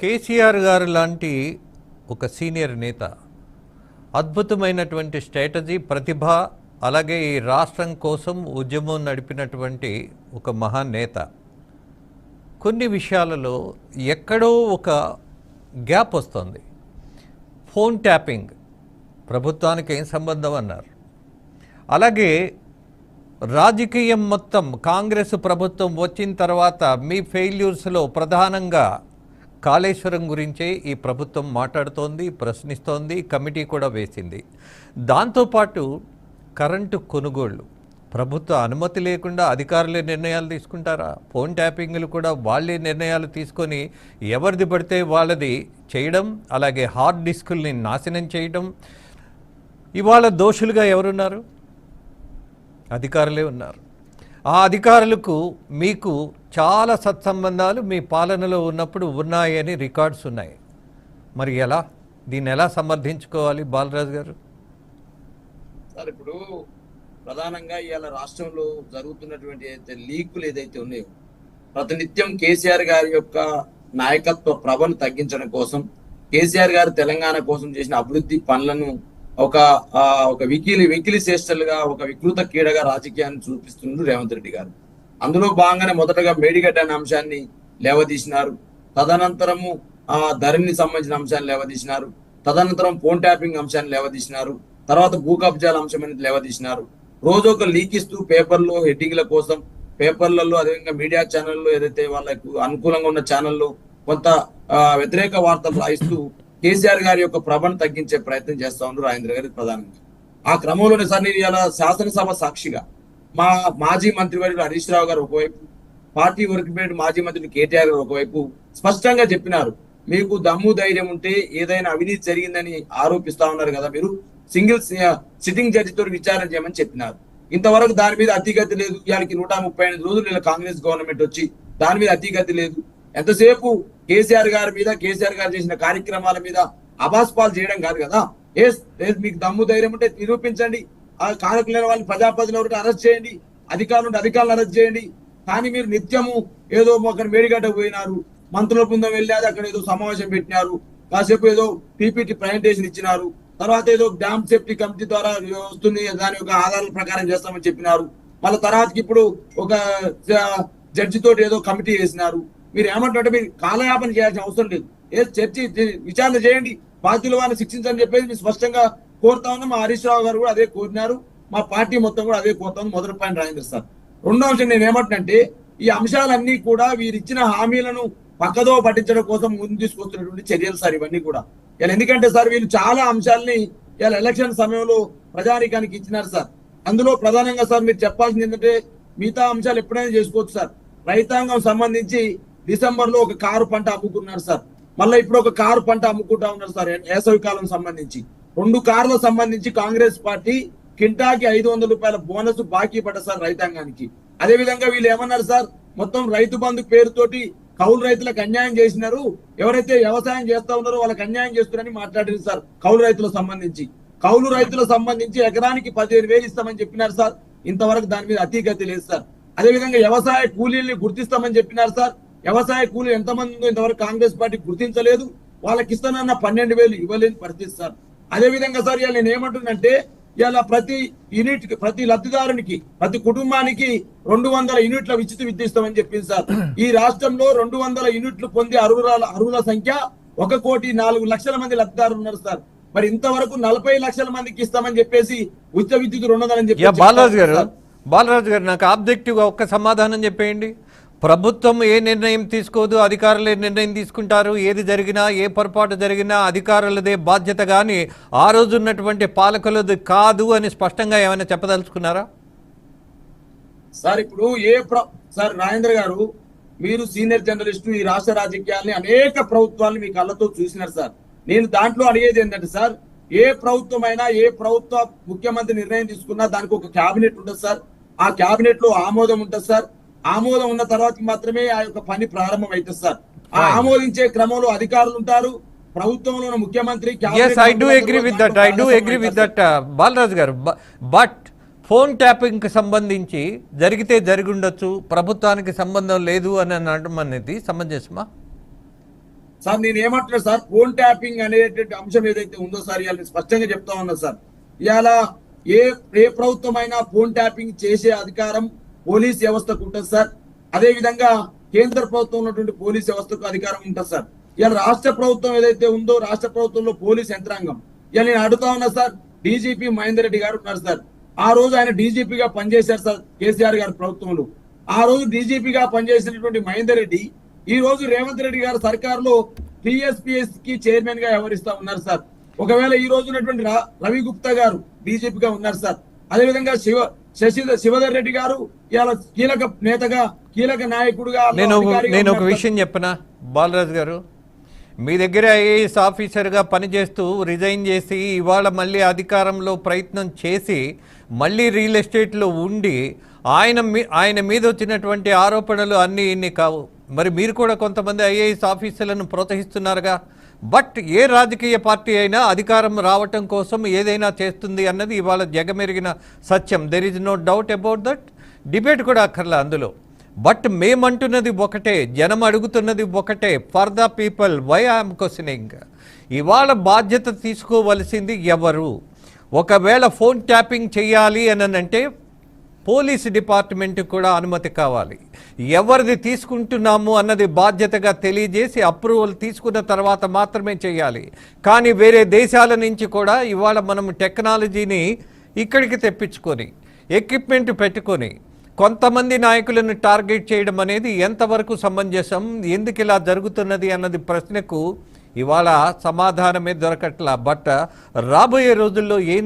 కేసీఆర్ గారు లాంటి ఒక సీనియర్ నేత, అద్భుతమైనటువంటి స్ట్రాటజీ, ప్రతిభ, అలాగే ఈ రాష్ట్రం కోసం ఉద్యమం నడిపినటువంటి ఒక మహాన్ నేత. కొన్ని విషయాలలో ఎక్కడో ఒక గ్యాప్ వస్తుంది. ఫోన్ ట్యాపింగ్ ప్రభుత్వానికి ఏం సంబంధం అన్నారు. అలాగే రాజకీయం మొత్తం కాంగ్రెస్ ప్రభుత్వం వచ్చిన తర్వాత మీ ఫెయిల్యూర్స్లో ప్రధానంగా కాళేశ్వరం గురించే ఈ ప్రభుత్వం మాట్లాడుతోంది, ప్రశ్నిస్తోంది, కమిటీ కూడా వేసింది. దాంతోపాటు కరెంటు కొనుగోళ్ళు ప్రభుత్వ అనుమతి లేకుండా అధికారులే నిర్ణయాలు తీసుకుంటారా? ఫోన్ ట్యాపింగ్లు కూడా వాళ్ళే నిర్ణయాలు తీసుకొని ఎవరిది పడితే వాళ్ళది చేయడం, అలాగే హార్డ్ డిస్కుల్ని నాశనం చేయడం. ఇవాళ దోషులుగా ఎవరున్నారు? అధికారులే ఉన్నారు. ఆ అధికారులకు మీకు చాలా సత్సంబంధాలు మీ పాలనలో ఉన్నప్పుడు ఉన్నాయని రికార్డ్స్ ఉన్నాయి. మరి ఎలా దీన్ని ఎలా సమర్థించుకోవాలి బాలరాజు గారు? సార్, ఇప్పుడు ప్రధానంగా ఇవాళ రాష్ట్రంలో జరుగుతున్నటువంటి లీకులు ఏదైతే ఉన్నాయో, ప్రతినిత్యం కేసీఆర్ గారి యొక్క నాయకత్వ ప్రభను తగ్గించడం కోసం, కేసీఆర్ గారు తెలంగాణ కోసం చేసిన అభివృద్ధి పనులను ఒక వికిలి చేష్టలుగా, ఒక వికృత క్రీడగా రాజకీయాన్ని చూపిస్తున్నారు రేవంత్ రెడ్డి గారు. అందులో భాగంగానే మొదటగా మేడిగడ్డ అనే అంశాన్ని లేవదీసినారు. తదనంతరము ధరణిని సంబంధించిన అంశాన్ని లేవదీసినారు. తదనంతరం ఫోన్ ట్యాపింగ్ అంశాన్ని లేవదీసినారు. తర్వాత భూ కబ్జాల అంశం అనేది లేవదీసినారు. రోజు ఒక లీక్ ఇస్తూ పేపర్లో హెడ్డింగ్ల కోసం, పేపర్లలో అదేవిధంగా మీడియా ఛానల్లో ఏదైతే వాళ్ళకు అనుకూలంగా ఉన్న ఛానల్లో కొంత వ్యతిరేక వార్తలు రాయిస్తూ కేసీఆర్ గారి యొక్క ప్రభను తగ్గించే ప్రయత్నం చేస్తా ఉన్నారు రాజేంద్ర గారి ప్రధానంగా. ఆ క్రమంలోనే సార్, నేను ఇలా శాసనసభ సాక్షిగా మా మాజీ మంత్రివర్యులు హరీష్ రావు గారు ఒకవైపు, పార్టీ వర్క్ బెడ్ మాజీ మంత్రి కేటీఆర్ గారు ఒకవైపు స్పష్టంగా చెప్పినారు, మీకు దమ్ము ధైర్యం ఉంటే ఏదైనా అవినీతి జరిగిందని ఆరోపిస్తా ఉన్నారు కదా, మీరు సింగిల్ సిట్టింగ్ జడ్జితో విచారణ చేయమని చెప్పినారు. ఇంతవరకు దాని మీద అతిగతి లేదు. ఇవాళకి 135 రోజులు కాంగ్రెస్ గవర్నమెంట్ వచ్చి దాని మీద అతిగతి లేదు. ఎంతసేపు కేసీఆర్ గారి మీద, కేసీఆర్ గారు చేసిన కార్యక్రమాల మీద అబాస్పాలు చేయడం కాదు కదా. మీకు దమ్ము ధైర్యం ఉంటే నిరూపించండి. ఆ కారకులైన వాళ్ళని, ప్రజాప్రతినిధులను అరెస్ట్ చేయండి, అధికారులను అరెస్ట్ చేయండి. కానీ మీరు నిత్యము ఏదో ఒక మేడిగడ్డకు పోయినారు, మంత్రుల బృందం వెళ్ళారు, అక్కడ ఏదో సమావేశం పెట్టినారు, కాసేపు ఏదో పీపీటీ ప్రజెంటేషన్ ఇచ్చినారు, తర్వాత ఏదో డ్యామ్ సేఫ్టీ కమిటీ ద్వారా వస్తుంది, దాని యొక్క ఆధారాల ప్రకారం చేస్తామని చెప్పినారు. మళ్ళీ తర్వాతకి ఇప్పుడు ఒక జడ్జి తోటి ఏదో కమిటీ వేసినారు. మీరు ఏమంటే మీరు కాలయాపన చేయాల్సిన అవసరం లేదు. చర్చి విచారణ చేయండి, బాధ్యుల వారిని శిక్షించని చెప్పేసి మీరు స్పష్టంగా కోరుతా ఉన్నాం. మా హరీష్ రావు గారు కూడా అదే కోరినారు, మా పార్టీ మొత్తం కూడా అదే కోరుతా ఉంది. మొదటి పాయింట్ రాజేంద్ర సార్. రెండో అంశం నేను ఏమంటున్నంటే, ఈ అంశాలన్నీ కూడా వీరిచ్చిన హామీలను పక్కదో పట్టించడం కోసం ముందు తీసుకొస్తున్నటువంటి చర్యలు సార్ ఇవన్నీ కూడా. ఇలా ఎందుకంటే సార్, వీళ్ళు చాలా అంశాలని ఇలా ఎలక్షన్ సమయంలో ప్రజానికానికి ఇచ్చినారు సార్. అందులో ప్రధానంగా సార్ మీరు చెప్పాల్సింది ఏంటంటే, మిగతా అంశాలు ఎప్పుడైనా చేసుకోవచ్చు సార్. రైతాంగం సంబంధించి డిసెంబర్ లో ఒక కారు పంట అమ్ముకున్నారు సార్. మళ్ళీ ఇప్పుడు ఒక కారు పంట అమ్ముకుంటా ఉన్నారు సార్. వేసవి కాలం సంబంధించి 2 కార్లకు సంబంధించి కాంగ్రెస్ పార్టీ కింటాకి 500 రూపాయల బోనస్ బాకీ పడ్డ సార్ రైతాంగానికి. అదే విధంగా వీళ్ళు ఏమన్నారు సార్, మొత్తం రైతు బంధు పేరుతోటి కౌలు రైతులకు అన్యాయం చేసినారు, ఎవరైతే వ్యవసాయం చేస్తా ఉన్నారో వాళ్ళకి అన్యాయం చేస్తున్నారని మాట్లాడారు సార్. కౌలు రైతులకు సంబంధించి ఎకరానికి 15,000 ఇస్తామని చెప్పినారు సార్. ఇంతవరకు దాని మీద అతిగతి లేదు సార్. అదే విధంగా వ్యవసాయ కూలీల్ని గుర్తిస్తామని చెప్పినారు సార్. వ్యవసాయ కూలీలు ఎంతమంది ఉందో ఇంతవరకు కాంగ్రెస్ పార్టీ గుర్తించలేదు. వాళ్ళకి ఇస్తానన్న 12,000 ఇవ్వలేని పరిస్థితి సార్. అదే విధంగా సార్, ఇలా నేను ఏమంటున్నంటే, ఇలా ప్రతి యూనిట్, ప్రతి లబ్ధిదారునికి, ప్రతి కుటుంబానికి 200 యూనిట్ల ఉచిత విద్యుత్ ఇస్తామని చెప్పింది సార్. ఈ రాష్ట్రంలో 200 యూనిట్లు పొందే అర్హుల సంఖ్య 1,04,00,000 మంది లబ్ధిదారులు ఉన్నారు సార్. మరి ఇంతవరకు 40 లక్షల మందికి ఇస్తామని చెప్పేసి ఉచిత విద్యుత్ 200 అని చెప్పి. బాలరాజు గారు నాకు ఆబ్జెక్టివ్ గా ఒక్క సమాధానం చెప్పేయండి. ప్రభుత్వం ఏ నిర్ణయం తీసుకోదు, అధికారులే నిర్ణయం తీసుకుంటారు. ఏది జరిగినా, ఏ పొరపాటు జరిగినా అధికారులదే బాధ్యత, కానీ ఆ రోజు ఉన్నటువంటి పాలకులది కాదు అని స్పష్టంగా ఏమైనా చెప్పదలుచుకున్నారా సార్? ఇప్పుడు సార్ రాజేంద్ర గారు, మీరు సీనియర్ జర్నలిస్టు, ఈ రాష్ట్ర రాజకీయాల్ని అనేక ప్రభుత్వాలను మీ కళ్ళతో చూసినారు సార్. నేను దాంట్లో అడిగేది ఏంటంటే సార్, ఏ ప్రభుత్వమైనా, ఏ ప్రభుత్వ ముఖ్యమంత్రి నిర్ణయం తీసుకున్నా దానికి ఒక క్యాబినెట్ ఉంటుంది సార్. ఆ క్యాబినెట్ లో ఆమోదం ఉంటుంది సార్. ఆమోదం ఉన్న తర్వాత మాత్రమే ఆ యొక్క పని ప్రారంభం అవుతుంది సార్. ఆ ఆమోదించే క్రమంలో అధికారులు ఉంటారు, ప్రభుత్వంలో ముఖ్యమంత్రి. బాలరాజు గారు, బట్ ఫోన్ ట్యాపింగ్ కి సంబంధించి జరిగితే జరిగి ఉండొచ్చు, ప్రభుత్వానికి సంబంధం లేదు అని అనడం అనేది సమంజసమా? సార్ నేను ఏమంటున్నా సార్, ఫోన్ ట్యాపింగ్ అనేటువంటి అంశం ఏదైతే ఉందో సార్ ఇవాళ నేను స్పష్టంగా చెప్తా ఉన్నా సార్. ఇవాళ ఏ ఏ ప్రభుత్వం అయినా ఫోన్ ట్యాపింగ్ చేసే అధికారం పోలీస్ వ్యవస్థకు ఉంటుంది సార్. అదే విధంగా కేంద్ర ప్రభుత్వం ఉన్నటువంటి పోలీస్ వ్యవస్థకు అధికారం ఉంటుంది సార్. ఇవాళ రాష్ట్ర ప్రభుత్వం ఏదైతే ఉందో రాష్ట్ర ప్రభుత్వంలో పోలీస్ యంత్రాంగం, ఇవాళ నేను అడుగుతా ఉన్నా సార్, డీజీపీ మహేందర్ రెడ్డి గారు ఉన్నారు సార్. ఆ రోజు ఆయన డీజీపీగా పనిచేశారు సార్ కేసీఆర్ గారి ప్రభుత్వంలో. ఆ రోజు డీజీపీగా పనిచేసినటువంటి మహేందర్ రెడ్డి ఈ రోజు రేవంత్ రెడ్డి గారు సర్కారులో టీఎస్పీఎస్ కి చైర్మన్ గా వ్యవహరిస్తా ఉన్నారు సార్. ఒకవేళ ఈ రోజు ఉన్నటువంటి రవి గుప్తా గారు డీజీపీగా ఉన్నారు సార్. అదేవిధంగా శివధర్ రెడ్డి గారు ఇవాళ కీలక నేతగా కీలక నాయకుడుగా నేను ఒక విషయం చెప్పనా బాలరాజు గారు, మీ దగ్గర ఐఏఎస్ ఆఫీసర్గా పనిచేస్తూ రిజైన్ చేసి ఇవాళ మళ్ళీ అధికారంలో ప్రయత్నం చేసి మళ్ళీ రియల్ ఎస్టేట్లో ఉండి ఆయన మీద వచ్చినటువంటి ఆరోపణలు అన్నీ ఇన్ని కావు. మరి మీరు కూడా కొంతమంది ఐఏఎస్ ఆఫీసర్లను ప్రోత్సహిస్తున్నారుగా. బట్ ఏ రాజకీయ పార్టీ అయినా అధికారం రావటం కోసం ఏదైనా చేస్తుంది అన్నది ఇవాళ జగమెరిగిన సత్యం. There is no doubt about that. Debate కూడా అక్కర్లా అందులో. బట్ మేమంటున్నది ఒకటే, జనం అడుగుతున్నది ఒకటే, for the people why I'm questioning. ఇవాళ బాధ్యత తీసుకోవలసింది ఎవరు? ఒకవేళ ఫోన్ ట్యాపింగ్ చేయాలి అని అంటే పోలీస్ డిపార్ట్మెంట్ కూడా అనుమతి కావాలి. ఎవరిది తీసుకుంటున్నాము అన్నది బాధ్యతగా తెలియజేసి అప్రూవల్ తీసుకున్న తర్వాత మాత్రమే చేయాలి. కానీ వేరే దేశాల నుంచి కూడా ఇవాళ మనం టెక్నాలజీని ఇక్కడికి తెప్పించుకొని ఎక్విప్మెంట్ పెట్టుకొని కొంతమంది నాయకులను టార్గెట్ చేయడం అనేది ఎంతవరకు సమంజసం, ఎందుకు ఇలా జరుగుతున్నది అన్నది ప్రశ్నకు ఇవాళ సమాధానమే దొరకట్లా. బట్ రాబోయే రోజుల్లో ఏం